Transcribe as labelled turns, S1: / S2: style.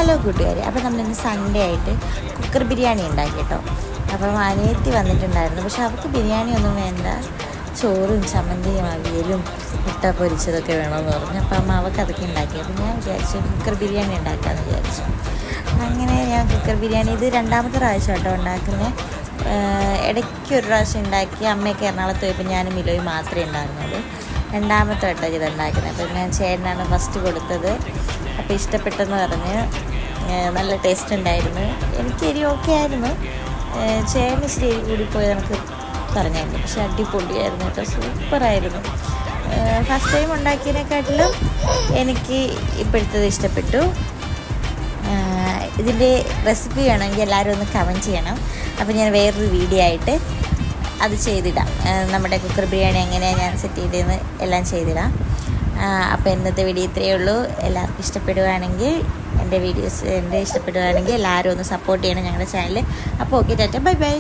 S1: Hello കൂട്ടുകാരി. അപ്പോൾ നമ്മളിന്ന് സൺഡേ ആയിട്ട് കുക്കർ ബിരിയാണി ഉണ്ടാക്കി കേട്ടോ. അപ്പം അനിയത്തി വന്നിട്ടുണ്ടായിരുന്നു. പക്ഷെ അവർക്ക് ബിരിയാണി ഒന്നും വേണ്ട, ചോറും ചമ്മന്തിയും അവിയലും മുട്ട പൊരിച്ചതൊക്കെ വേണമെന്ന് പറഞ്ഞു. അപ്പം അവർക്ക് അതൊക്കെ ഉണ്ടാക്കി. അപ്പം ഞാൻ വിചാരിച്ചു കുക്കർ ബിരിയാണി ഉണ്ടാക്കാമെന്ന് വിചാരിച്ചു. അങ്ങനെ ഞാൻ കുക്കർ ബിരിയാണി ഇത് രണ്ടാമത്തെ പ്രാവശ്യം കേട്ടോ ഉണ്ടാക്കുന്നത്. ഇടയ്ക്ക് ഒരു പ്രാവശ്യം ഉണ്ടാക്കി, അമ്മയൊക്കെ എറണാകുളത്ത് പോയപ്പോൾ ഞാനും മിലോയും മാത്രമേ ഉണ്ടായിരുന്നുള്ളൂ. രണ്ടാമത്തെ വട്ടം ഇത് ഉണ്ടാക്കുന്നത്. അപ്പം ഞാൻ ചേട്ടനാണ് ഫസ്റ്റ് കൊടുത്തത്. അപ്പോൾ ഇഷ്ടപ്പെട്ടെന്ന് പറഞ്ഞ് നല്ല ടേസ്റ്റ് ഉണ്ടായിരുന്നു. എനിക്ക് എരി ഓക്കെ ആയിരുന്നു, ചേട്ടന് ഇച്ചിരി എരി കൂടിപ്പോയി നമുക്ക് പറഞ്ഞായിരുന്നു. പക്ഷെ അടിപൊളിയായിരുന്നു കേട്ടോ, സൂപ്പറായിരുന്നു. ഫസ്റ്റ് ടൈം ഉണ്ടാക്കിയതിനെക്കാട്ടിലും എനിക്ക് ഇപ്പോഴത്തേത് ഇഷ്ടപ്പെട്ടു. ഇതിൻ്റെ റെസിപ്പി വേണമെങ്കിൽ എല്ലാവരും ഒന്ന് കമൻറ്റ് ചെയ്യണം. അപ്പോൾ ഞാൻ വേറൊരു വീഡിയോ ആയിട്ട് അത് ചെയ്തിടാം. നമ്മുടെ കുക്കർ ബിരിയാണി എങ്ങനെയാണ് ഞാൻ സെറ്റ് ചെയ്തതെന്ന് എല്ലാം ചെയ്തിടാം. അപ്പോൾ ഇന്നത്തെ വീഡിയോ ഇത്രയേ ഉള്ളൂ. എല്ലാവർക്കും ഇഷ്ടപ്പെടുകയാണെങ്കിൽ എൻ്റെ വീഡിയോസ് ഇഷ്ടപ്പെടുകയാണെങ്കിൽ എല്ലാവരും ഒന്ന് സപ്പോർട്ട് ചെയ്യണം ഞങ്ങളുടെ ചാനൽ. അപ്പോൾ ഓക്കെ, ടാറ്റ, ബൈ ബൈ.